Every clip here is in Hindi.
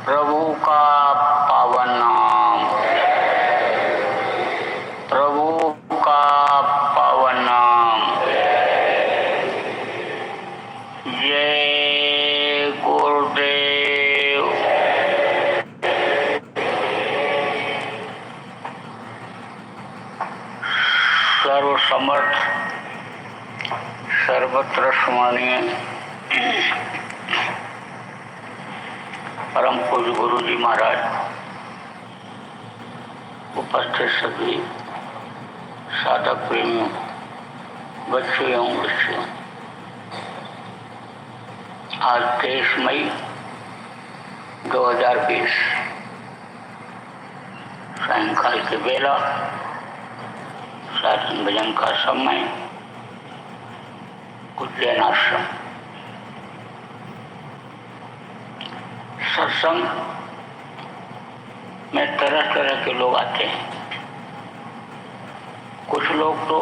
प्रभु का पावन नाम, प्रभु का पावन नाम। जय गुरुदेव। सर्वसमर्थ सर्वत्र स्मरणीय परम पूज्य गुरु जी महाराज, उपस्थित सभी साधक प्रेमियों, बच्चों एवं बच्चियों, आज 23 मई 2020 सायंकाल के बेला साधन भजन का समय उज्जैन आश्रम। सत्संग में तरह तरह के लोग आते हैं। कुछ लोग तो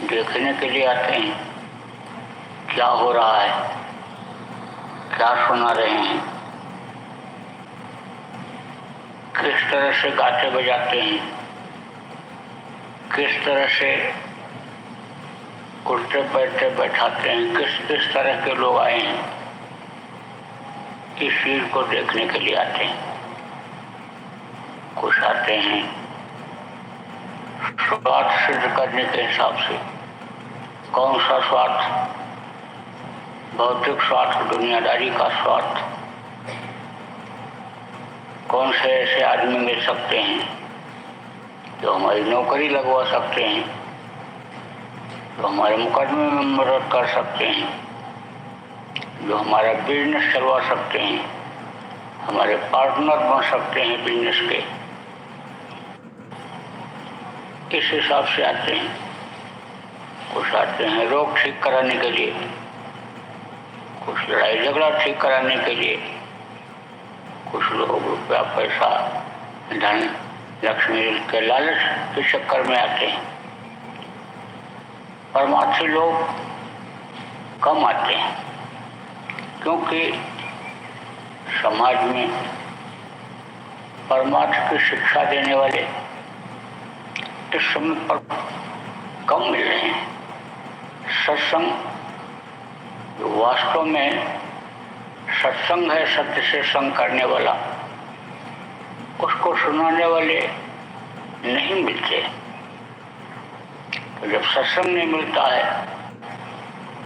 देखने के लिए आते हैं क्या हो रहा है, क्या सुना रहे हैं, किस तरह से गाते बजाते हैं, किस तरह से उठते बैठते बैठाते हैं, किस तरह के लोग आए हैं, इस चीज को देखने के लिए आते हैं। कुछ आते हैं स्वार्थ सिद्ध करने के हिसाब से। कौन सा स्वार्थ? भौतिक स्वार्थ, दुनियादारी का स्वार्थ। कौन से ऐसे आदमी मिल सकते हैं जो हमारी नौकरी लगवा सकते हैं, जो हमारे मुकदमे में मदद कर सकते हैं, जो हमारा बिजनेस चलवा सकते हैं, हमारे पार्टनर बन सकते हैं बिजनेस के। इस हिसाब से आते हैं। कुछ आते हैं रोग ठीक कराने के लिए, कुछ लड़ाई झगड़ा ठीक कराने के लिए, कुछ लोग रुपया पैसा धन लक्ष्मी के लालच के चक्कर में आते हैं। परमार्थी लोग कम आते हैं, क्योंकि समाज में परमार्थ की शिक्षा देने वाले इस समय पर कम मिल रहे हैं। सत्संग जो वास्तव में सत्संग है, सत्य से संग करने वाला, उसको सुनाने वाले नहीं मिलते। तो जब सत्संग नहीं मिलता है,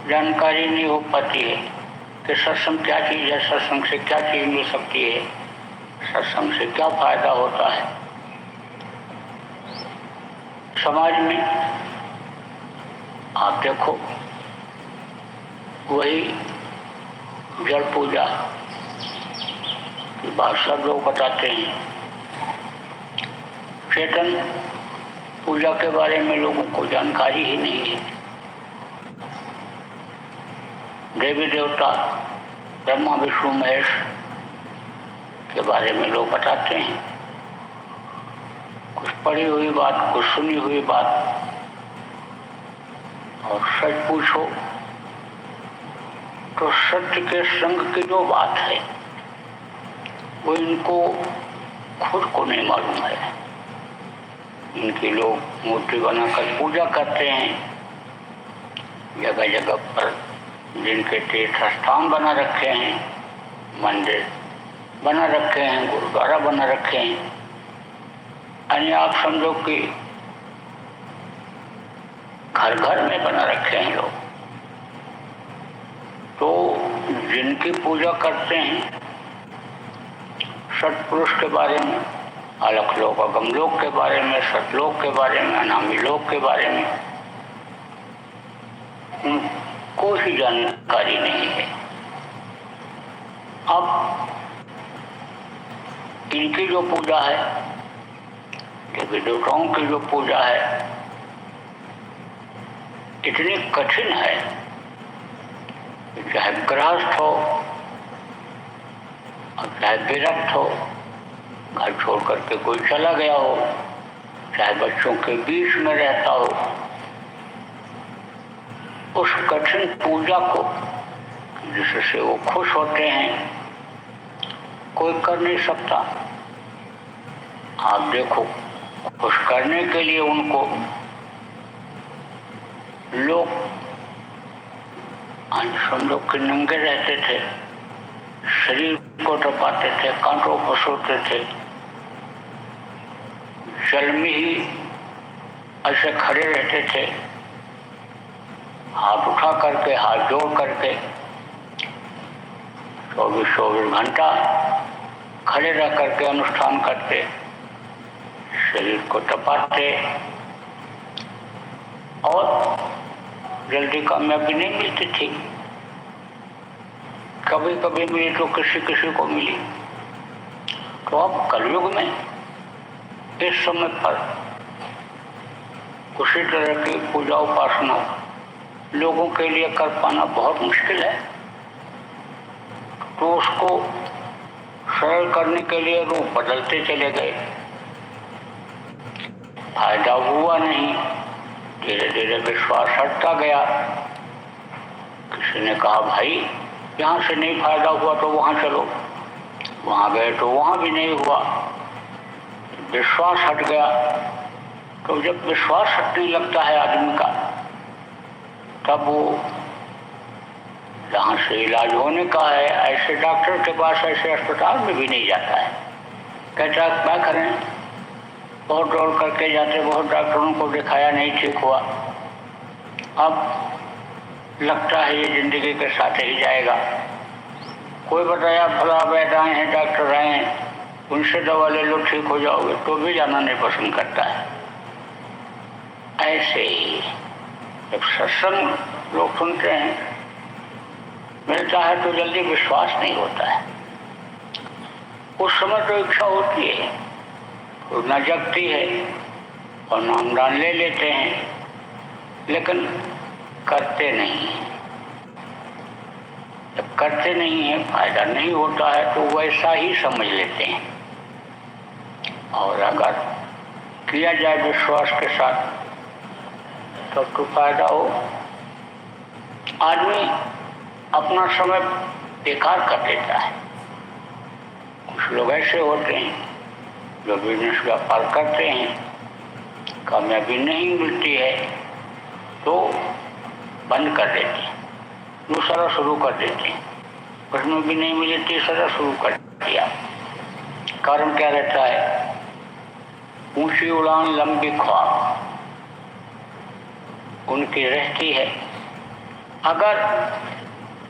जानकारी नहीं हो पाती है कि सत्संग क्या चीज़ है, सत्संग से क्या चीज़ मिल सकती है, सत्संग से क्या फायदा होता है। समाज में आप देखो, वही जल पूजा की बात सब लोग बताते हैं। चेतन पूजा के बारे में लोगों को जानकारी ही नहीं है। देवी देवता ब्रह्मा विष्णु महेश के बारे में लोग बताते हैं। कुछ पढ़ी हुई बात, कुछ सुनी हुई बात, और सच पूछो तो सत्य के संग की जो बात है वो इनको खुद को नहीं मालूम है। इनकी लोग मूर्ति बनाकर पूजा करते हैं। जगह जगह पर जिनके तीर्थ स्थान बना रखे हैं, मंदिर बना रखे हैं, गुरुद्वारा बना रखे हैं, यानी आप समझो कि घर घर में बना रखे हैं लोग। तो जिनकी पूजा करते हैं सत्पुरुष के बारे में, अलख लोक अगम लोक के बारे में, सतलोक के बारे में, अनामी लोक के बारे में उनको ही जानकारी नहीं है। अब इनकी जो पूजा है, देवी देवताओं की जो पूजा है, इतनी कठिन है। चाहे गृहस्थ हो और चाहे विरक्त हो, घर छोड़ करके कोई चला गया हो, चाहे बच्चों के बीच में रहता हो, उस कठिन पूजा को जिससे वो खुश होते हैं, कोई कर नहीं सकता। आप देखो, खुश करने के लिए उनको लोग समझो कि नंगे रहते थे, शरीर को टपाते थे, कांटों को सोते थे, जल में ही ऐसे खड़े रहते थे, हाथ उठा करके, हाथ जोड़ करके 24 घंटा खड़े रह करके अनुष्ठान करते, शरीर को तपाते और जल्दी कामयाबी नहीं मिलती थी। कभी कभी मिली तो किसी किसी को मिली। तो अब कलयुग में इस समय पर उसी तरह की पूजा उपासना लोगों के लिए कर पाना बहुत मुश्किल है। तो उसको सरल करने के लिए रूप बदलते चले गए, फायदा हुआ नहीं, धीरे धीरे विश्वास हटता गया। किसी ने कहा भाई यहाँ से नहीं फायदा हुआ तो वहाँ चलो, वहाँ गए तो वहाँ भी नहीं हुआ, विश्वास हट गया। तो जब विश्वास हटने लगता है आदमी का, तब वो जहाँ से इलाज होने का है ऐसे डॉक्टर के पास, ऐसे अस्पताल में भी नहीं जाता है। कहता क्या करें, बहुत दौड़ करके जाते, बहुत डॉक्टरों को दिखाया, नहीं ठीक हुआ। अब लगता है ये जिंदगी के साथ ही जाएगा। कोई बताया फला वैद आए हैं, डॉक्टर आए हैं, उनसे दवा ले लो ठीक हो जाओगे, तो भी जाना नहीं पसंद करता है। ऐसे ही जब सत्संग लोग सुनते हैं, मिलता है तो जल्दी विश्वास नहीं होता है। उस समय तो इच्छा होती है, तो न जगती है और नामदान ले लेते हैं, लेकिन करते नहीं हैं। जब करते नहीं है, फायदा नहीं होता है, तो वैसा ही समझ लेते हैं। और अगर किया जाए विश्वास के साथ तब तो फायदा हो। आदमी अपना समय बेकार कर देता है। कुछ लोग ऐसे होते हैं जो बिजनेस व्यापार करते हैं, कामयाबी नहीं मिलती है तो बंद कर देते हैं, दूसरा शुरू कर देते हैं, उसमें भी नहीं मिले तीसरा शुरू कर दिया। कारण क्या रहता है? ऊंची उड़ान लंबी ख्वाब उनकी रहती है। अगर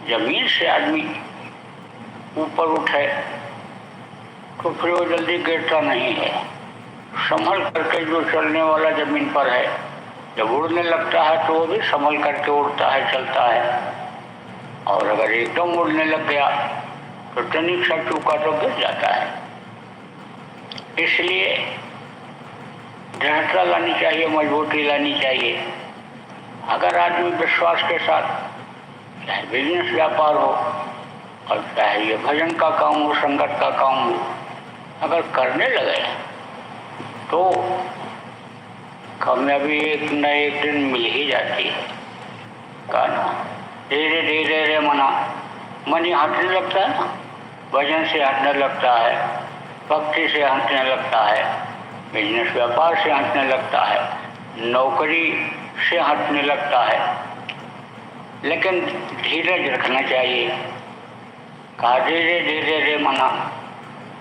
जमीन से आदमी ऊपर उठे तो फिर वो जल्दी गिरता नहीं है। संभल करके जो चलने वाला जमीन पर है, जब उड़ने लगता है तो वो भी संभल करके उड़ता है, चलता है। और अगर एकदम उड़ने लग गया तो तनिक सा चूका तो गिर जाता है। इसलिए दृढ़ता लानी चाहिए, मजबूती लानी चाहिए। अगर आदमी विश्वास के साथ, चाहे बिजनेस व्यापार हो और चाहे ये भजन का काम हो, संगत का काम हो, अगर करने लगे तो कामयाबी एक न एक दिन मिल ही जाती है। कहना धीरे धीरे रे मना, मन ही हटने लगता है ना, भजन से हटने लगता है, भक्ति से हटने लगता है, बिजनेस व्यापार से हटने लगता है, नौकरी से हटने लगता है। लेकिन धीरज रखना चाहिए। कहा धीरे धीरे रे मना,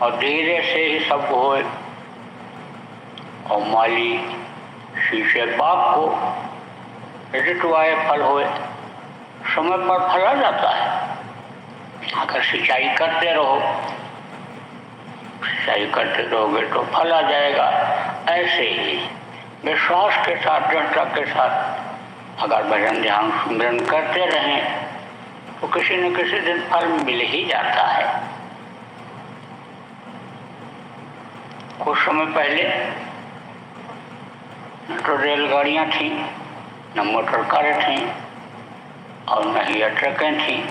और धीरे से ही सब होए। और माली शीशे बाग को ऋतुआए फल होए, समय पर फल आ जाता है। अगर सिंचाई करते रहो, सिंचाई करते रहोगे तो फल आ जाएगा। ऐसे ही विश्वास के साथ, दृढ़ता के साथ अगर भजन ध्यान सुमिरन करते रहें तो किसी न किसी दिन फल मिल ही जाता है। कुछ समय पहले न तो रेलगाड़ियाँ थीं, न मोटर कारें थीं और न ही ट्रकें थीं।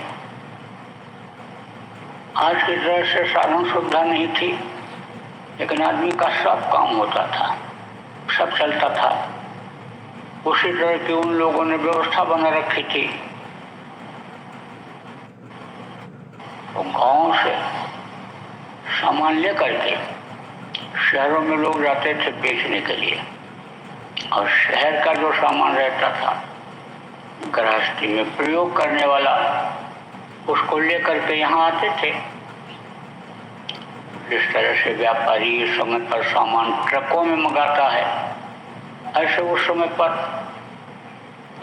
आज की तरह से साधन सुविधा नहीं थी, लेकिन आदमी का सब काम होता था, सब चलता था। उसी तरह की उन लोगों ने व्यवस्था बना रखी थी। तो गांव से सामान लेकर के शहरों में लोग जाते थे बेचने के लिए, और शहर का जो सामान रहता था गृहस्थी में प्रयोग करने वाला, उसको लेकर के यहाँ आते थे। जिस तरह से व्यापारी समय पर सामान ट्रकों में मंगाता है, ऐसे उस समय पर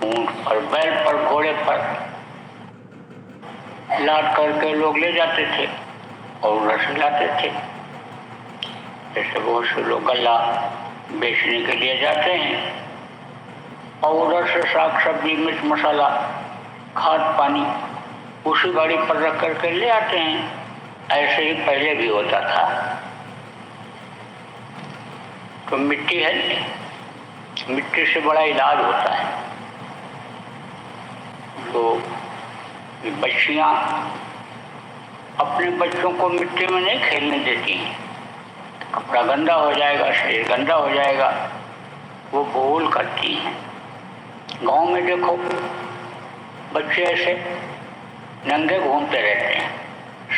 ऊंट पर, बैल पर, घोड़े पर लाद करके लोग ले जाते थे और उधर से लाते थे। जैसे बहुत से लोग गल्ला बेचने के लिए जाते हैं और उधर से साग सब्जी, मिर्च मसाला, खाद पानी उसी गाड़ी पर रख करके ले आते हैं। ऐसे ही पहले भी होता था। तो मिट्टी है, मिट्टी से बड़ा इलाज होता है। तो बच्चियां अपने बच्चों को मिट्टी में नहीं खेलने देती हैं, कपड़ा गंदा हो जाएगा, शरीर गंदा हो जाएगा, वो बोल करती हैं। गांव में देखो बच्चे ऐसे नंगे घूमते रहते हैं,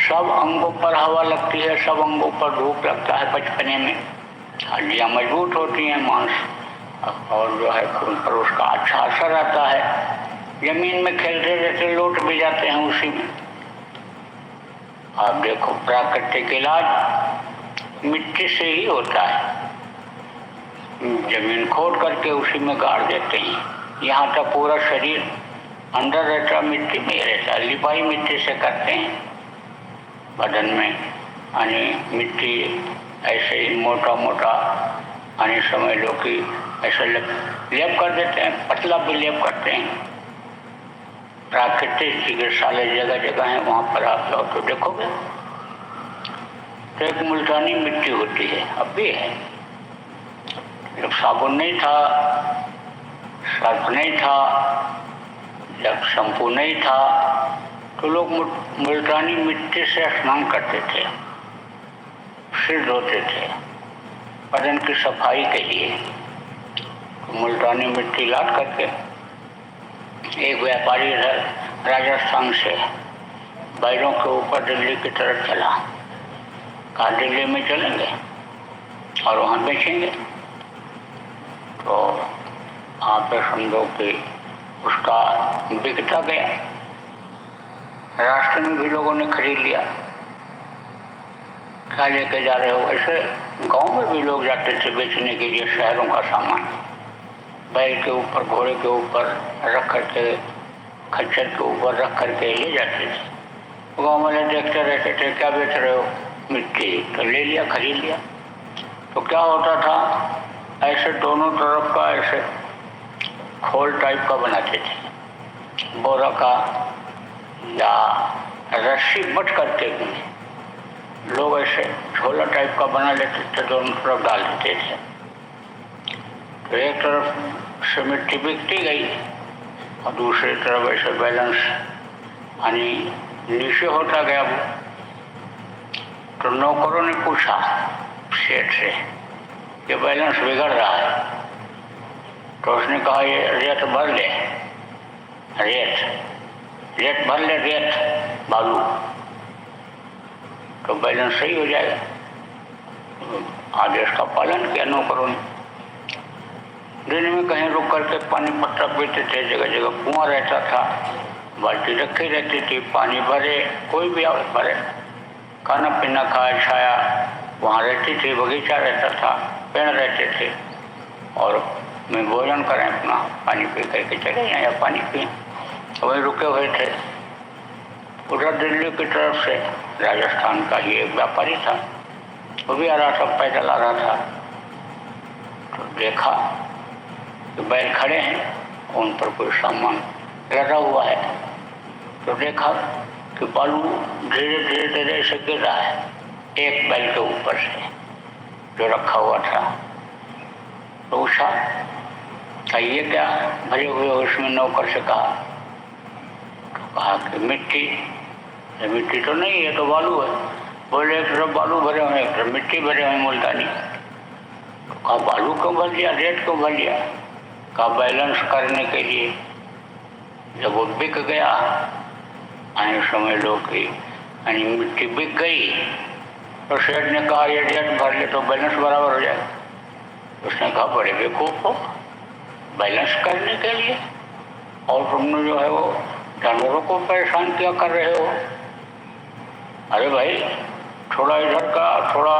सब अंगों पर हवा लगती है, सब अंगों पर धूप लगता है। बचपने में हड्डियाँ मजबूत होती हैं, मांस और जो है खून पर उसका अच्छा असर आता है। जमीन में खेलते रहते लौट भी जाते हैं उसी में। आप देखो प्राकृतिक इलाज मिट्टी से ही होता है। जमीन खोद करके उसी में गाड़ देते हैं, यहाँ तक पूरा शरीर अंदर रहता मिट्टी में रहता। लिपाई मिट्टी से करते हैं बदन में, यानी मिट्टी ऐसे ही मोटा मोटा यानी समझ लो कि ऐसे लेप कर देते हैं, पतला भी लेप करते हैं। प्राकृतिक चिकित्सालय जगह जगह है, वहाँ पर आप जाओ तो देखोगे तो एक मुल्तानी मिट्टी होती है, अब भी है। जब साबुन नहीं था, सर्फ नहीं था, जब शैम्पू नहीं था, तो लोग मुल्तानी मिट्टी से स्नान करते थे, सिर धोते थे बदन की सफाई के लिए। तो मुल्तानी मिट्टी लाद करके एक व्यापारी इधर राजस्थान से बैलों के ऊपर दिल्ली की तरफ चला। कहा दिल्ली में चलेंगे और वहाँ बेचेंगे। तो आप समझो कि उसका बिकता गया, रास्ते में भी लोगों ने खरीद लिया। क्या लेके जा रहे हो? ऐसे गांव में भी लोग जाते थे बेचने के लिए शहरों का सामान, बैल के ऊपर, घोड़े के ऊपर रख करके, खच्चर के ऊपर रख करके ले जाते थे। गाँव वाले देखते रहते थे, क्या बेच रहे हो? मिट्टी। तो ले लिया, खरीद लिया। तो क्या होता था, ऐसे दोनों तरफ का ऐसे खोल टाइप का बनाते थे, बोरा का या रस्सी बट करके लोग ऐसे झोला टाइप का बना लेते थे, दोनों तरफ डाल देते थे। तो एक तरफ से मिट्टी बिकती गई और दूसरी तरफ ऐसे बैलेंस यानी नीचे होता गया वो। तो नौकरों ने पूछा सेठ से कि बैलेंस बिगड़ रहा है। तो उसने कहा ये रेत भर ले, रेत भर ले, रेत बालू, तो बैलेंस सही हो जाएगा। आदेश का पालन किया नौकरों ने। दिन में कहीं रुक करके पानी पत्ता पीते थे, जगह जगह कुआं रहता था, बाल्टी रखी रहती थी, पानी भरे, कोई भी आवे भरे। खाना पीना खाया, छाया वहाँ रहती थी, बगीचा रहता था, पेड़ रहते थे, और मैं भोजन करें अपना, पानी पी करके चले जाएं या पानी पिए। वहीं रुके हुए थे। उधर दिल्ली की तरफ से राजस्थान का ही एक व्यापारी था, वो भी आ रहा था, पैदल आ रहा था। तो देखा कि बैल खड़े हैं, उन पर कोई सामान लगा हुआ है। तो देखा कि बालू धीरे धीरे धीरे ऐसे गिर रहा है एक बैल के ऊपर से जो रखा हुआ था। तो पूछा ये क्या भरे हुए? उसमें नौकर से कहा। तो कहा कि मिट्टी। ये मिट्टी तो नहीं, ये तो बालू है। बोले एक तरफ बालू भरे हुए, एक तरफ मिट्टी भरे हुए मुल्तानी। तो कहा बालू क्यों भर लिया, रेत क्यों भर लिया? कहा बैलेंस करने के लिए। जब वो बिक गया, आए समझ लो कि यानी मिट्टी बिक गई तो सेठ ने कहा ये डेट भर ले तो बैलेंस बराबर हो जाए। उसने कहा बड़े बेवकूफ हो, बैलेंस करने के लिए, और तुमने जो है वो जानवरों को परेशान किया कर रहे हो। अरे भाई थोड़ा इधर का थोड़ा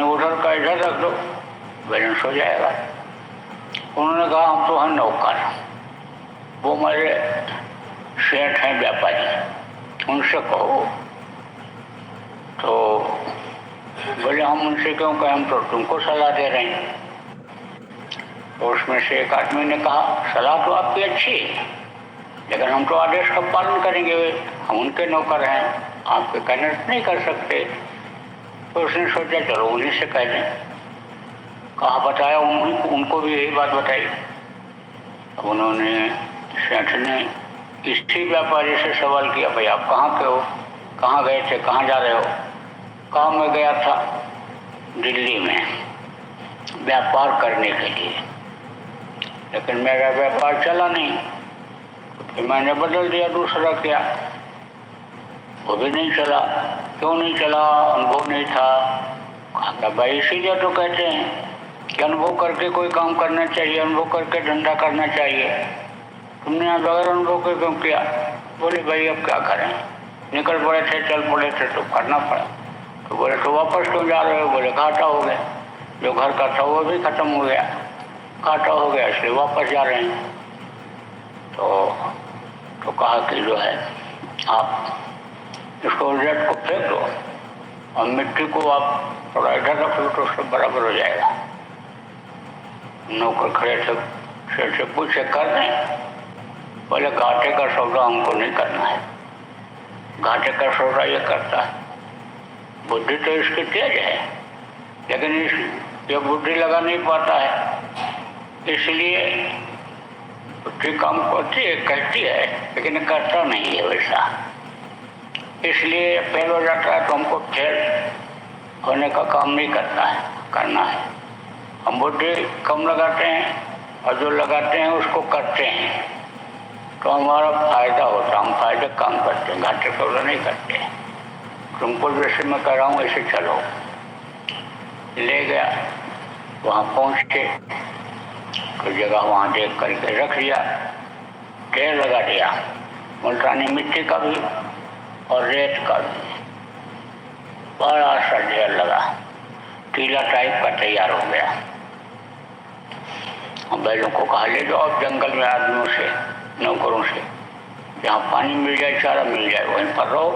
उधर का इधर रख दो, बैलेंस हो जाएगा। उन्होंने कहा हम तो हैं नौकर, वो हमारे सेठ हैं व्यापारी, उनसे कहो। तो बोले हम उनसे क्यों कहें, हम तो तुमको सलाह दे रहे हैं। तो उसमें से एक आदमी ने कहा सलाह तो आपकी अच्छी है, लेकिन हम तो आदेश का पालन करेंगे, हम उनके नौकर हैं, आपके कहने नहीं कर सकते। तो उसने सोचा चलो उन्हीं से कह दें। कहा बताया, उनको भी यही बात बताई। अब उन्होंने सेठ ने इसी व्यापारी से सवाल किया भाई आप कहाँ के हो, कहाँ गए थे, कहाँ जा रहे हो। कहा मैं गया था दिल्ली में व्यापार करने के लिए, लेकिन मेरा व्यापार चला नहीं, तो मैंने बदल दिया दूसरा किया, वो भी नहीं चला। क्यों नहीं चला, अनुभव नहीं था। कहा भाई इसीलिए तो कहते हैं कि अनुभव करके कोई काम करना चाहिए, अनुभव करके धंधा करना चाहिए। तुमने यहाँ बगैर अनुभव के क्यों किया। बोले भाई अब क्या करें, निकल पड़े थे, चल पड़े थे तो करना पड़ा। तो बोले तो वापस क्यों जा रहे हो। बोले घाटा हो गया, जो घर का था वो भी खत्म हो गया, घाटा हो गया इसलिए वापस जा रहे हैं। तो कहा कि जो है आप इसको रेत को फेंक दो और मिट्टी को आप थोड़ा इधर रख लो तो उससे बराबर हो जाएगा। नौकर खड़े थे, सेठ से पूछे कर दें। बोले घाटे का सौदा हमको नहीं करना है, घाटे का सौदा ये करता है। बुद्धि तो इसकी तेज है, लेकिन ये बुद्धि लगा नहीं पाता है, इसलिए बुद्धि काम करती है, कहती है, लेकिन करता नहीं है वैसा, इसलिए फेल हो जाता है। तो हमको फेल होने का काम नहीं करता है, करना है। हम बुद्धि कम लगाते हैं और जो लगाते हैं उसको करते हैं तो हमारा फायदा होता है, हम फायदे काम करते हैं, घाटे सौदा नहीं करते। तुमको जैसे मैं कह रहा हूँ ऐसे चलो। ले गया, वहाँ पहुँचे तो जगह वहाँ देख करके रख दिया, ढेर लगा दिया, मुल्तानी मिट्टी का भी और रेत का भी, बड़ा सा ढेर लगा, टीला टाइप का तैयार हो गया। और बैलों को कहा ले जाओ आप जंगल में आदमियों से, नौकरों से, जहाँ पानी मिल जाए, चारा मिल जाए, वहीं पर रहो,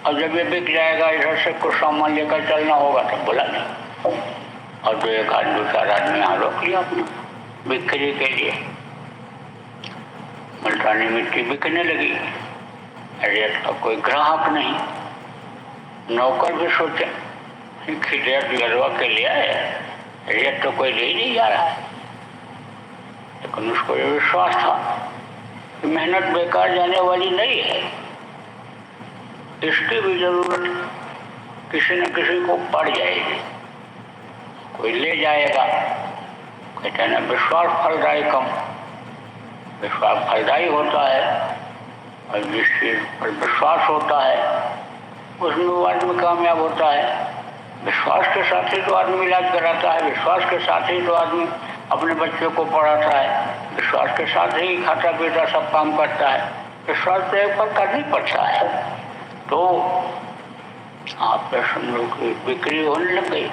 और जब ये बिक जाएगा इधर से कुछ सामान लेकर चलना होगा तो बोला नहीं। और तो एक आदमी 2-4 आदमी यहाँ रोक लिया अपना बिक्री के लिए। मुल्तानी मिट्टी बिकने लगी, रेत का कोई ग्राहक नहीं। नौकर भी सोचे कि रेत लड़वा के लिए आए, रेत तो कोई ले नहीं जा रहा है, लेकिन उसको ये विश्वास था कि मेहनत बेकार जाने वाली नहीं है, इसकी भी जरूरत किसी न किसी को पड़ जाएगी, कोई ले जाएगा। कहते हैं ना विश्वास फलदायी कम, विश्वास फलदायी होता है, और जिस चीज पर विश्वास होता है उसमें वो आदमी कामयाब होता है। विश्वास के साथ ही तो आदमी इलाज कराता है, विश्वास के साथ ही तो आदमी अपने बच्चों को पढ़ाता है, विश्वास के साथ ही खाता पीता सब काम करता है। विश्वास तो एक पर करना ही पड़ता है। तो आप समझो कि बिक्री होने लग गई,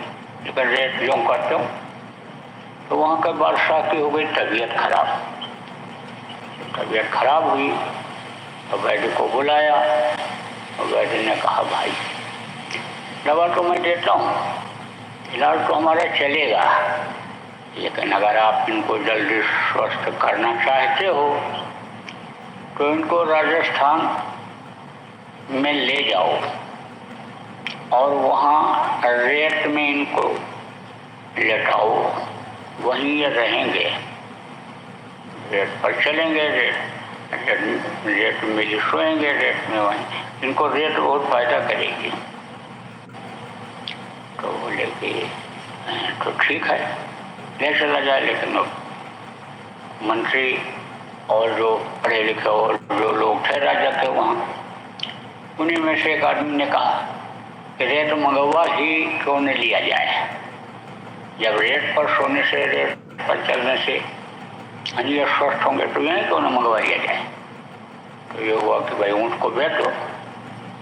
लेकिन रेट जो करते हो तो वहाँ के बादशाह की हो गई तबीयत खराब। तबीयत खराब हुई तो वैद्य को बुलाया और वैद्य ने कहा भाई दवा तो मैं देता हूँ, इलाज तो हमारा चलेगा, लेकिन अगर आप इनको जल्दी स्वस्थ करना चाहते हो तो इनको राजस्थान में ले जाओ और वहाँ रेत में इनको लेटाओ, वहीं ये रहेंगे, रेत पर चलेंगे, रेत में ही सोएंगे, रेत में वहीं, इनको रेत बहुत फायदा करेगी। तो बोले कि तो ठीक है ले चला जाए, लेकिन मंत्री और जो पढ़े लिखे और जो लोग थे राजा के वहाँ उन्हीं में से एक आदमी ने कहा कि रेत मंगवा ही क्यों न लिया जाए। जब रेत पर सोने से, रेत पर चलने से अंजर स्वस्थ होंगे तो यहीं क्यों न मंगवा लिया जाए। तो ये हुआ कि भाई ऊँट को बैठो,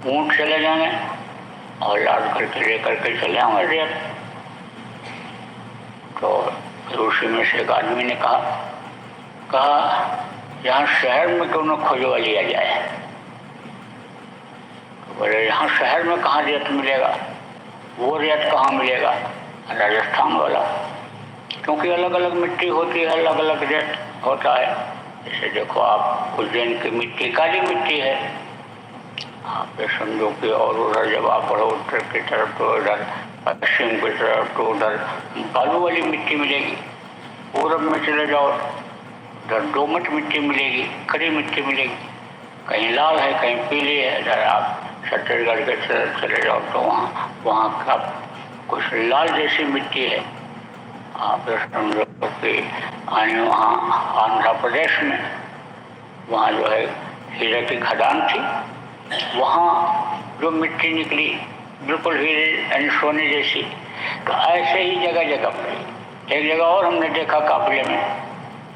ऊँट चले जाने और लाद करके लेकर के चले आए रेत। तो उसी में से एक आदमी ने कहा यहाँ शहर में क्यों न खोजवा लिया जाए। तो बोले यहाँ शहर में कहाँ रेत मिलेगा, वो रेत कहाँ मिलेगा, राजस्थान वाला, क्योंकि अलग अलग मिट्टी होती है, अलग अलग रेत होता है। जैसे देखो आप उज्जैन की मिट्टी काली मिट्टी है, आप ये समझो कि, और उधर जब आप बढ़ो उत्तर की तरफ तो उधर पश्चिम की तरफ तो उधर बालू वाली मिट्टी मिलेगी। पूरब में चले जाओ उधर दोमट मिट्टी मिलेगी, खड़ी मिट्टी मिलेगी, कहीं लाल है कहीं पीली है। इधर आप छत्तीसगढ़ के तरफ चले जाओ तो वहाँ का कुछ लाल जैसी मिट्टी है। आप समझो कि वहाँ आंध्र प्रदेश में वहाँ जो है हीरे की खदान थी, वहाँ जो मिट्टी निकली बिल्कुल हीरे यानी सोने जैसी। तो ऐसे ही जगह जगह पर एक जगह और हमने देखा काफिले में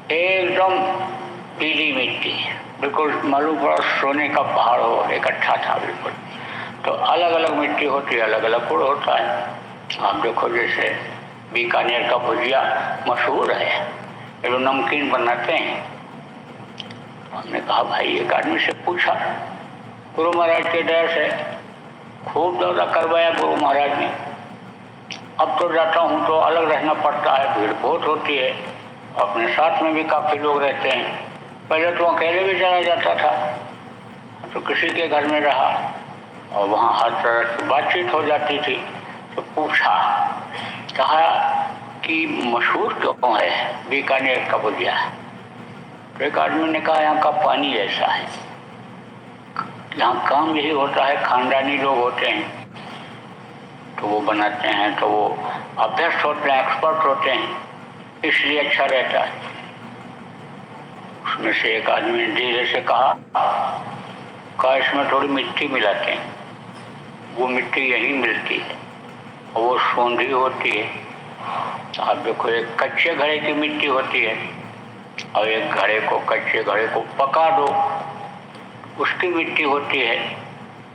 एकदम पीली मिट्टी, बिल्कुल मालूम पड़ा सोने का पहाड़ हो इकट्ठा था बिल्कुल। तो अलग अलग मिट्टी होती है, अलग अलग गुण होता है। आप देखो जैसे बीकानेर का भुजिया मशहूर है, ये लोग नमकीन बनाते हैं। हमने कहा भाई एक आदमी से पूछा, गुरु महाराज के दया से खूब दौरा करवाया गुरु महाराज ने। अब तो जाता हूँ तो अलग रहना पड़ता है, भीड़ बहुत होती है, अपने साथ में भी काफ़ी लोग रहते हैं। पहले तो अकेले भी चला जाता था, तो किसी के घर में रहा और वहाँ हर तरह की बातचीत हो जाती थी। तो पूछा, कहा कि मशहूर क्यों है बीकानेर का भुजिया। तो एक आदमी ने कहा यहाँ का पानी ऐसा है, यहाँ काम यही होता है, खानदानी लोग होते हैं तो वो बनाते हैं, तो वो अभ्यस्त होते हैं, एक्सपर्ट होते हैं, इसलिए अच्छा रहता है। उसमें से एक आदमी ने धीरे से कहा इसमें थोड़ी मिट्टी मिलाते हैं, वो मिट्टी यहीं मिलती है और वो सोंधी होती है। आप देखो एक कच्चे घड़े की मिट्टी होती है और एक घड़े को, कच्चे घड़े को पका दो, उसकी मिट्टी होती है।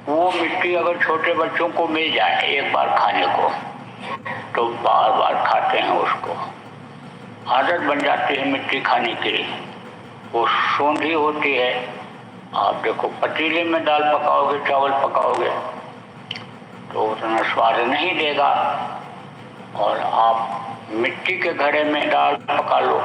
वो मिट्टी अगर छोटे बच्चों को मिल जाए एक बार खाने को तो बार बार खाते हैं, उसको आदत बन जाती है मिट्टी खाने के लिए। वो सोंधी होती है। आप देखो पतीले में दाल पकाओगे, चावल पकाओगे तो उतना स्वाद नहीं देगा, और आप मिट्टी के घड़े में दाल पका लो,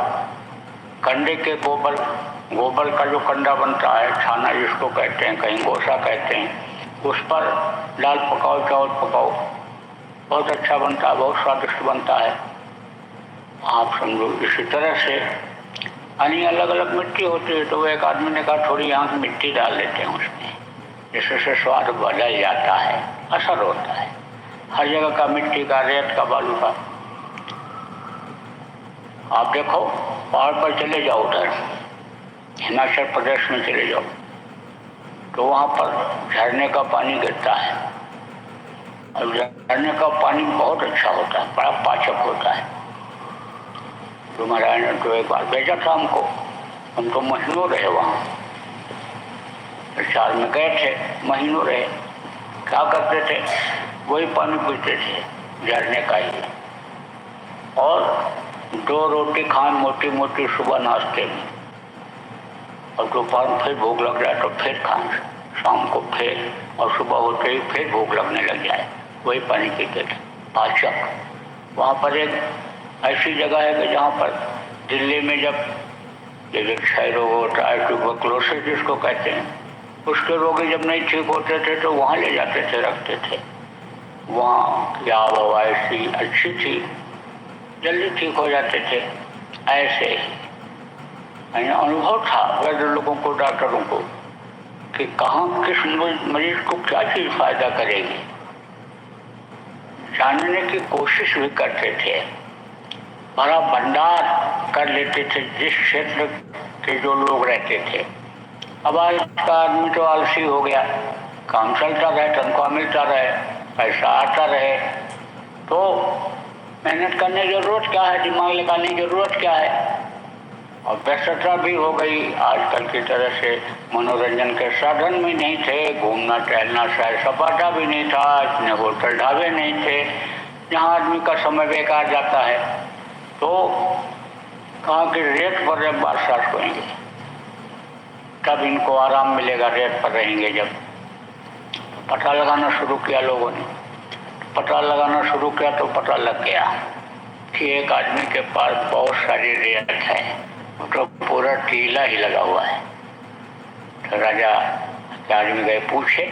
कंडे के गोबर का जो कंडा बनता है, छाना जिसको कहते हैं, कहीं गोसा कहते हैं, उस पर दाल पकाओ, चावल पकाओ, बहुत अच्छा बनता है, बहुत स्वादिष्ट बनता है। आप समझो इसी तरह से अन्य अलग अलग मिट्टी होती है। तो एक आदमी ने कहा थोड़ी यहाँ की मिट्टी डाल लेते हैं उसमें, जिससे स्वाद बदल जाता है, असर होता है। हर जगह का मिट्टी का, रेत का, बालू का। आप देखो पहाड़ पर चले जाओ, उधर हिमाचल प्रदेश में चले जाओ तो वहाँ पर झरने का पानी गिरता है और झरने का पानी बहुत अच्छा होता है, बड़ा पाचक होता है। तो महाराज ने तो एक बार भेजा था हमको, हम तो महीनों रहे वहाँ, साल में गए थे, महीनों रहे। क्या करते थे, वही पानी पीते थे झरने का ही, और 2 रोटी खाएं मोटी मोटी सुबह नाश्ते में, और दोपहर में फिर भूख लग जाए तो फिर खाएं, शाम को फिर, और सुबह होते ही फिर भूख लगने लग जाए, वही पानी पीते थे, पाचक। वहाँ पर एक ऐसी जगह है कि जहाँ पर दिल्ली में जब जैसे क्षय रोग होता है, ट्यूबरकुलोसिस जिसको कहते हैं, उसके रोगी जब नहीं ठीक होते थे तो वहाँ ले जाते थे, रखते थे। वहाँ की आबहवा ऐसी अच्छी थी, जल्दी ठीक हो जाते थे। ऐसे ही अनुभव था वैद्य लोगों को, डॉक्टरों को, कि कहाँ किस मरीज को क्या चीज़ फायदा करेगी, जानने की कोशिश भी करते थे। बड़ा भंडार कर लेते थे जिस क्षेत्र के जो लोग रहते थे। अब आज का आदमी तो आलसी हो गया, काम चलता रहे, तनख्वाह मिलता रहे, पैसा आता रहे, तो मेहनत करने की ज़रूरत क्या है, दिमाग लगाने की ज़रूरत क्या है। और व्यस्तता भी हो गई, आजकल की तरह से मनोरंजन के साधन भी नहीं थे, घूमना टहलना सैर सपाटा भी नहीं था, इतने होटल ढाबे नहीं थे जहाँ आदमी का समय बेकार जाता है। तो कहा कि रेत पर जब बरसात होंगे तब इनको आराम मिलेगा, रेत पर रहेंगे जब। पता लगाना शुरू किया लोगों ने, पता लगाना शुरू किया तो पता लग गया कि एक आदमी के पास बहुत सारी रेत है, तो पूरा टीला ही लगा हुआ है। तो राजा के आदमी गए पूछे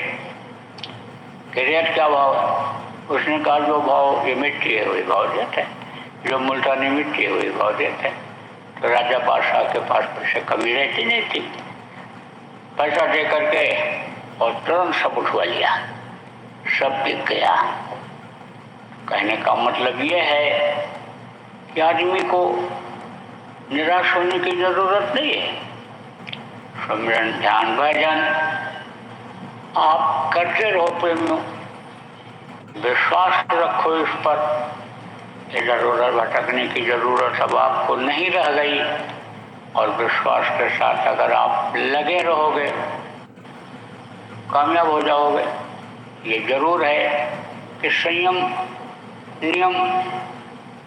कि रेत क्या भाव है। उसने कहा जो भाव ये मिट्टी है वही भाव देते हैं, जो मुल्तानी मिट्टी है वही भाव देते हैं। तो राजा बादशाह के पास पैसे कमी रहती नहीं थी, पैसा दे करके और तुरंत सब उठवा लिया, सब बिक गया। कहने का मतलब ये है कि आदमी को निराश होने की जरूरत नहीं है। सुमिरन ध्यान भजन आप करते रहो प्रेमियों, विश्वास रखो इस पर, इधर उधर भटकने की जरूरत अब आपको नहीं रह गई। और विश्वास के साथ अगर आप लगे रहोगे कामयाब हो जाओगे। ये जरूर है कि संयम नियम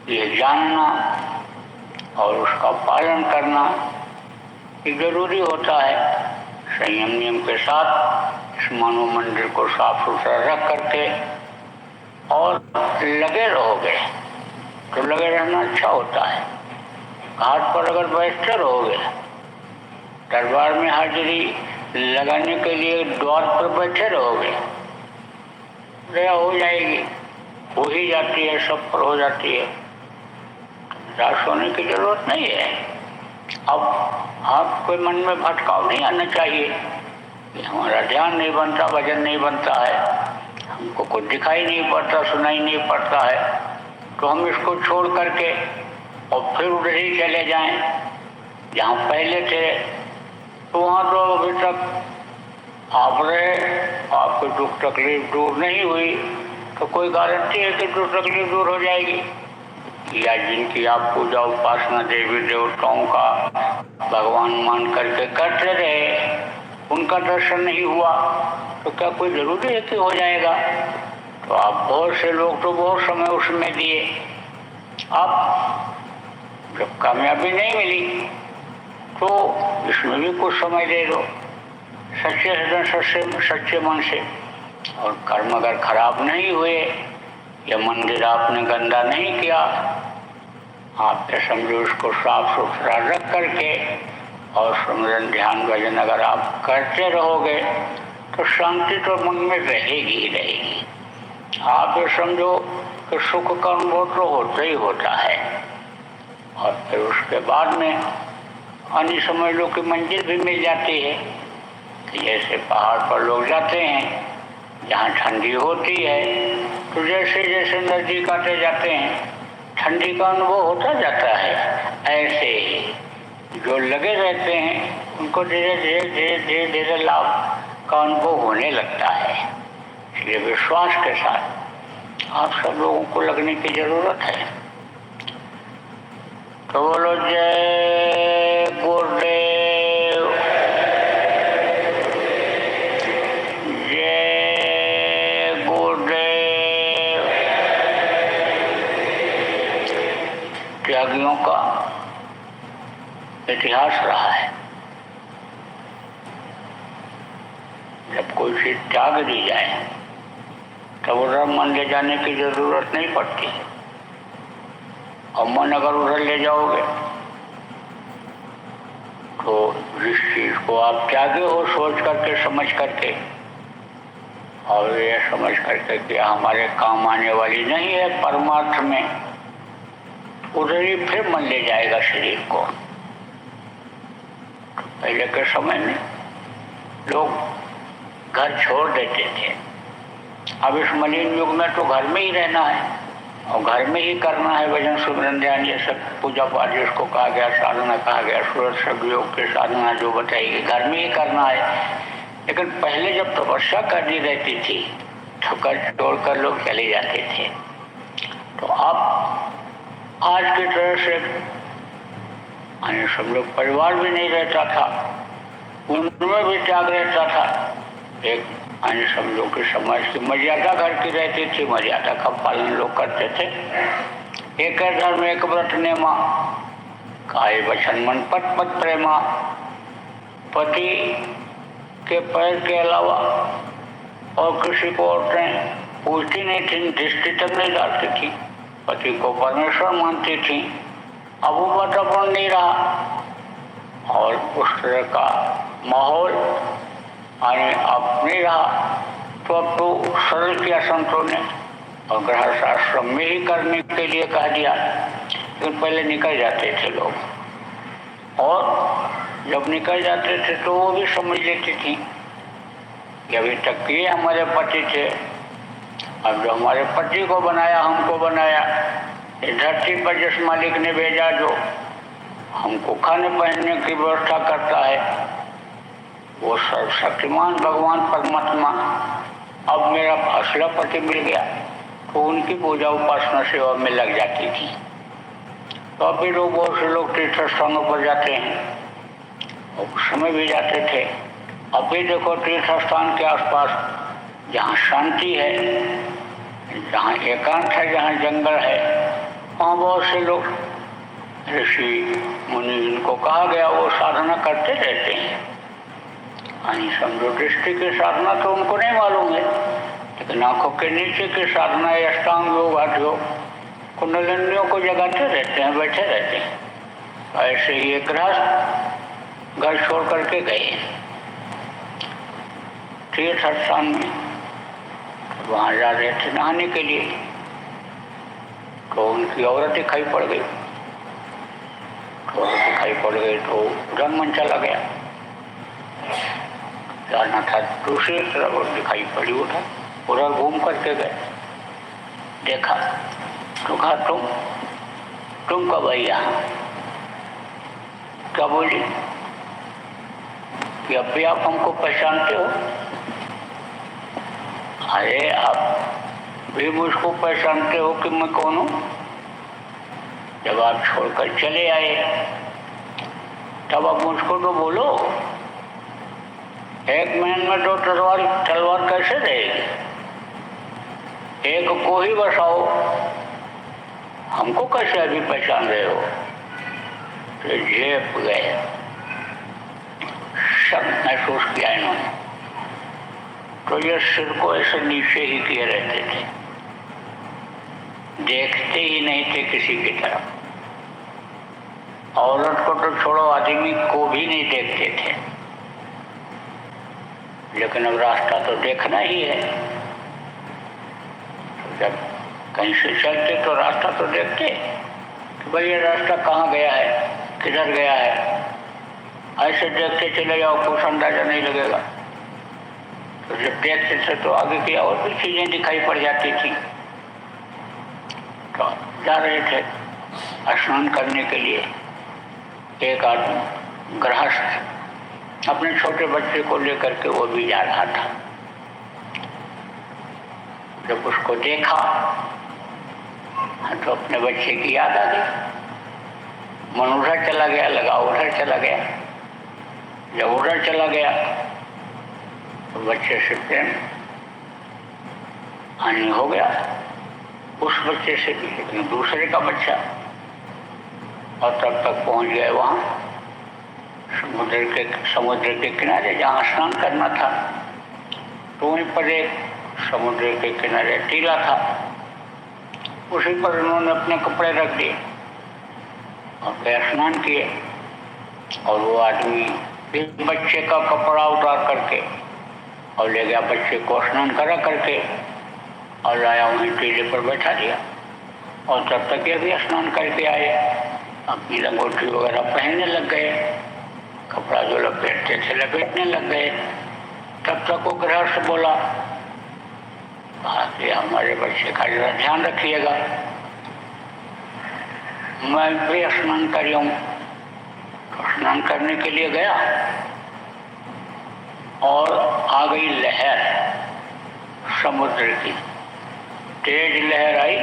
ये जानना और उसका पालन करना ये जरूरी होता है। संयम नियम के साथ इस मानव मंदिर को साफ सुथरा रख करके और लगे रहोगे तो लगे रहना अच्छा होता है। घाट पर अगर बैठते रहोगे, दरबार में हाजिरी लगाने के लिए द्वार पर बैठे रहोगे, दया हो जाएगी, हो ही जाती है, सब पर हो जाती है, निराश होने की जरूरत नहीं है। अब आपके मन में भटकाव नहीं आना चाहिए कि हमारा ध्यान नहीं बनता, भजन नहीं बनता है, हमको कुछ दिखाई नहीं पड़ता, सुनाई नहीं पड़ता है, तो हम इसको छोड़ करके और फिर उधर ही चले जाएं जहाँ पहले थे। तो वहाँ तो अभी तक आप रहे, आपकी दुख तकलीफ दूर नहीं हुई, तो कोई गारंटी है कि दुख तकलीफ दूर हो जाएगी। या जिनकी आप पूजा उपासना देवी देवताओं का भगवान मान करके करते रहे, उनका दर्शन नहीं हुआ तो क्या कोई जरूरी है कि हो जाएगा। तो आप बहुत से लोग तो बहुत समय उसमें दिए, अब जब कामयाबी नहीं मिली तो इसमें भी कुछ समय दे दो सच्चे हृदय सच्चे मन से। और कर्म अगर खराब नहीं हुए या मंदिर आपने गंदा नहीं किया, आपने समझो उसको साफ सुथरा रख करके और सुमिरन ध्यान भजन अगर आप करते रहोगे तो शांति तो मन में रहेगी ही रहेगी। आप ये समझो कि सुख का अनुभव तो होता ही होता है। और फिर उसके बाद में अन्य समझ लो कि मंजिल भी मिल जाती है कि जैसे पहाड़ पर लोग जाते हैं जहाँ ठंडी होती है, तो जैसे जैसे नजदीक आते जाते हैं ठंडी का अनुभव होता जाता है। ऐसे ही जो लगे रहते हैं उनको धीरे धीरे धीरे धीरे धीरे लाभ का अनुभव होने लगता है। इसलिए विश्वास के साथ आप सब लोगों को लगने की जरूरत है। तो बोलो जय गुरुदेव, जय गुरुदेव। त्यागियों का इतिहास रहा है, जब कोई चीज त्याग दी जाए तब उधर मन ले जाने की जरूरत नहीं पड़ती। और मन अगर उधर ले जाओगे तो जिस चीज को आप त्यागे हो सोच करके समझ करके और ये समझ करके कि हमारे काम आने वाली नहीं है परमार्थ में, उधर ही फिर मन ले जाएगा शरीर को। पहले के समय में लोग घर छोड़ देते थे, अब इस मलिन युग में तो घर में ही रहना है और घर में ही करना है भजन सुमिरन ध्यान, ये सब पूजा पाठ जिसको कहा गया, साधना कहा गया, सूरज सब योग के साधना जो बताएगी घर में ही करना है। लेकिन पहले जब तपस्या करनी रहती थी तो कर छोड़कर लोग चले जाते थे। तो अब आज की तरह से सब लोग परिवार भी नहीं रहता था, उनमें भी त्याग रहता था। एक सब लोग के समाज की मर्यादा घर की रहती थी, मर्यादा का पालन लोग करते थे। एक धर्म एक व्रत नेमा, काय वचन मन पट पट प्रेमा। पति के पैर के अलावा और किसी को औरतें पूछती नहीं थी, दृष्टि तक नहीं डालती थी। पति को परमेश्वर मानती थी। अब वो वातावरण नहीं रहा और उस तरह का माहौल अब नहीं रहा। तो अब तो सरल किया संतों ने और गृहस्थ आश्रम में ही करने के लिए कह दिया। लेकिन पहले निकल जाते थे लोग, और जब निकल जाते थे तो वो भी समझ लेती थी कि अभी तक ये हमारे पति थे, अब जो हमारे पति को बनाया, हमको बनाया, इस धरती पर जिस मालिक ने भेजा, जो हमको खाने पहनने की व्यवस्था करता है, वो सर्वशक्तिमान भगवान परमात्मा, अब मेरा असला पति मिल गया। तो उनकी पूजा उपासना सेवा में लग जाती थी। तो अभी लोग बहुत से लोग तीर्थ स्थानों पर जाते हैं, उस समय भी जाते थे। अभी देखो तीर्थ स्थान के आसपास जहाँ शांति है, जहाँ एकांत है, जहाँ जंगल है, वहाँ बहुत से लोग ऋषि मुनि जिनको कहा गया वो साधना करते रहते हैं। समझो दृष्टि की साधना तो उनको नहीं मालूम है, लेकिन आंखों के नीचे की साधना या अष्टांग योग, हठ योग, कुंडलिनियों को जगाते रहते हैं, बैठे रहते हैं। ऐसे ही एक गृहस्थ घर छोड़ करके गए तीर्थ स्थान में, वहाँ जा रहे थे नहाने के लिए। तो उनकी औरत दिखाई पड़ गई, तो उधर मन चला गया। जाना था दूसरी तरफ और दिखाई पड़ी, उधर घूम करके गए। देखा तो कहा तुम कब आई यहाँ? क्या बोली कि अब भी आप हमको पहचानते हो? अरे आप भी मुझको पहचानते हो कि मैं कौन हूँ? जब आप छोड़कर चले आए तब आप मुझको तो बोलो। एक महल में दो तलवार कैसे रहेगी? एक को ही बसाओ, हमको कैसे अभी पहचान रहे हो? तो झेप गए, सब महसूस किया इन्होंने। तो ये सिर को ऐसे नीचे ही किए रहते थे, देखते ही नहीं थे किसी की तरफ। औरत को तो छोड़ो, आदमी को भी नहीं देखते थे। लेकिन अब रास्ता तो देखना ही है, तो जब कहीं से चलते तो रास्ता तो देखते कि भाई ये रास्ता कहाँ गया है, किधर गया है। ऐसे देखते चले जाओ, कुछ अंदाजा नहीं लगेगा। तो जब देखते थे तो आगे की और भी चीजें दिखाई पड़ जाती थी। तो जा रहे थे स्नान करने के लिए। एक आदमी गृहस्थ अपने छोटे बच्चे को लेकर के वो भी जा रहा था। जब उसको देखा तो अपने बच्चे की याद आ गई। मन उधर चला गया, लगा उधर चला गया। जब उधर चला गया तो बच्चे से प्रेम हानि हो गया, उस बच्चे से भी, लेकिन दूसरे का बच्चा। और तब तक पहुंच गए वहाँ समुद्र के किनारे जहाँ स्नान करना था। तो वहीं पर एक समुद्र के किनारे टीला था, उसी पर उन्होंने अपने कपड़े रख दिए और फिर स्नान किए। और वो आदमी एक बच्चे का कपड़ा उतार करके और ले गया, बच्चे को स्नान करा करके और लाया वहीं टीले पर बैठा दिया। और तब तक ये भी स्नान करके आए, अपनी लंगोटी वगैरह पहनने लग गए, कपड़ा जो लपेटते थे लपेटने लग गए। तब तक वो गृहस्थ बोला, कि हमारे बच्चे का जरा ध्यान रखिएगा, मैं भी स्नान करी हूँ। तो स्नान करने के लिए गया और आ गई लहर समुद्र की, तेज लहर आई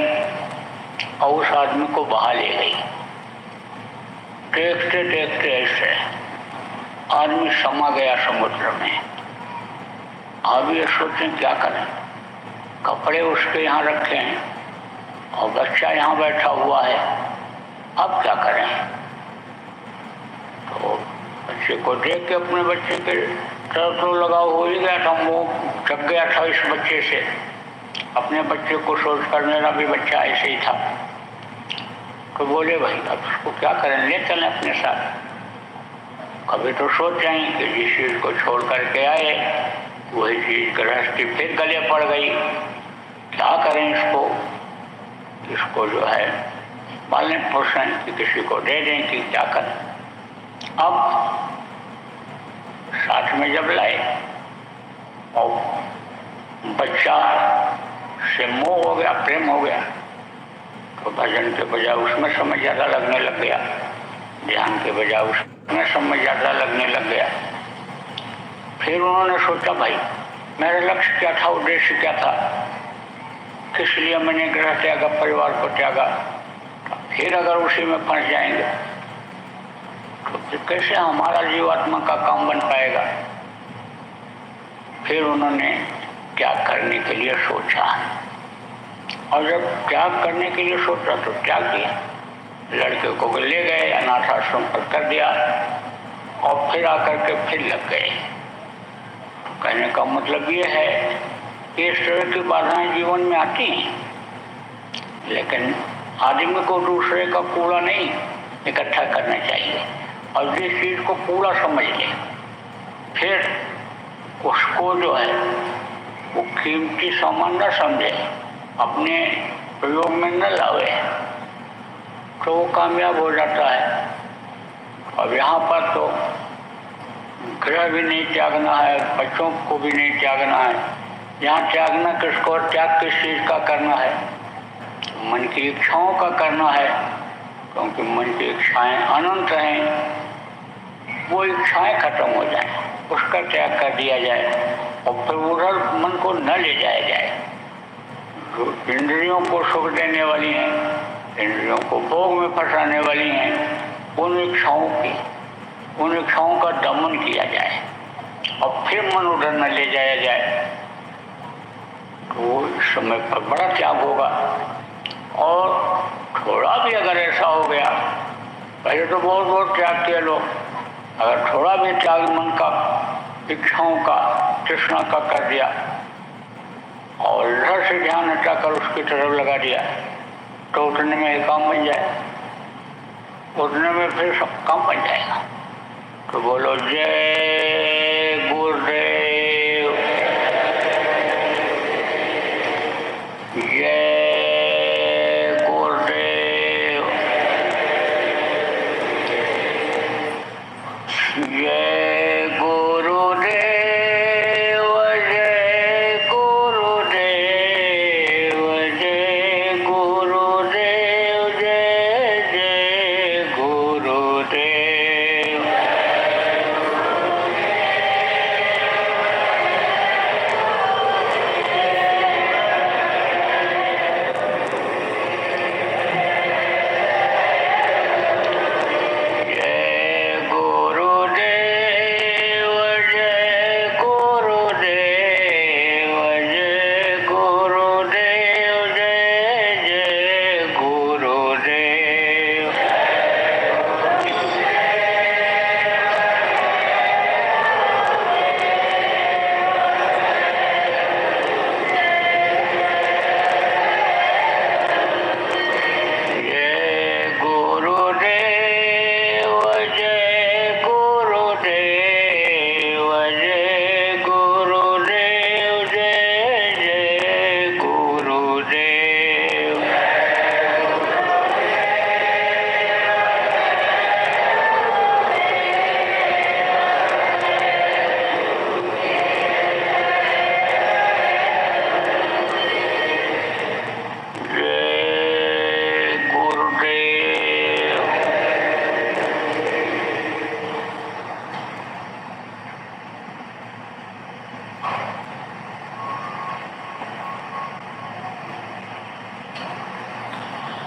और उस आदमी को बहा ले गई। देखते देखते ऐसे आदमी समा गया समुद्र में। अब ये सोचें क्या करें, कपड़े उसके यहाँ रखे हैं और बच्चा यहाँ बैठा हुआ है, अब क्या करें। तो बच्चे को देख के अपने बच्चे के तरफ तो लगाव हो ही गया था, वो जग गया था इस बच्चे से। अपने बच्चे को सोच कर मेरा भी बच्चा ऐसे ही था। तो बोले भाई अब उसको क्या करें, ले चलें अपने साथ। कभी तो सोच जाएं कि जिस चीज़ को छोड़ करके आए वही चीज़ गृहस्थी फिर गले पड़ गई, क्या करें इसको जो है पालने पोषण कि किसी को दे दें कि क्या करें। अब साथ में जब लाए और बच्चा से मोह हो गया, प्रेम हो गया, तो भजन के बजाय उसमें समय ज़्यादा लगने लग गया, ध्यान के बजाय उसमें समय ज़्यादा लगने लग गया। फिर उन्होंने सोचा भाई मेरा लक्ष्य क्या था, उद्देश्य क्या था, किस लिए मैंने गृह त्यागा, परिवार को त्यागा। फिर अगर उसी में फंस जाएंगे तो फिर कैसे हमारा जीवात्मा का काम बन पाएगा। फिर उन्होंने त्याग करने के लिए सोचा, और जब त्याग करने के लिए सोचा तो त्याग किया। लड़के को ले गए, अनाथ आश्रम पर कर दिया और फिर आकर के फिर लग गए। कहने का मतलब ये है कि इस तरह की बाधाएं जीवन में आती हैं, लेकिन आदमी को दूसरे का कूड़ा नहीं इकट्ठा करना चाहिए और जिस चीज़ को कूड़ा समझ ले फिर उसको जो है वो कीमती सामान न समझे, अपने प्रयोग में न लावे, तो वो कामयाब हो जाता है। अब यहाँ पर तो गृह भी नहीं त्यागना है, बच्चों को भी नहीं त्यागना है। यहाँ त्यागना किसको, त्याग किस चीज़ का करना है, मन की इच्छाओं का करना है, क्योंकि मन की इच्छाएं अनंत हैं। वो इच्छाएं खत्म हो जाए, उसका त्याग कर दिया जाए और फिर उधर मन को न ले जाया जाए। जो इंद्रियों को सुख देने वाली हैं, इंद्रियों को भोग में फंसाने वाली हैं, उन इच्छाओं का दमन किया जाए और फिर मन उधर न ले जाया जाए, तो इस समय पर बड़ा त्याग होगा। और थोड़ा भी अगर ऐसा हो गया, पहले तो बहुत बहुत त्याग किया लोग, अगर थोड़ा भी त्याग मन का, इच्छाओं का, तृष्णा का कर दिया और इधर से ध्यान हटाकर उसकी तरफ लगा दिया, तो उतने में एक काम बन जाए, उतने में फिर सब काम बन जाएगा। तो बोलो जय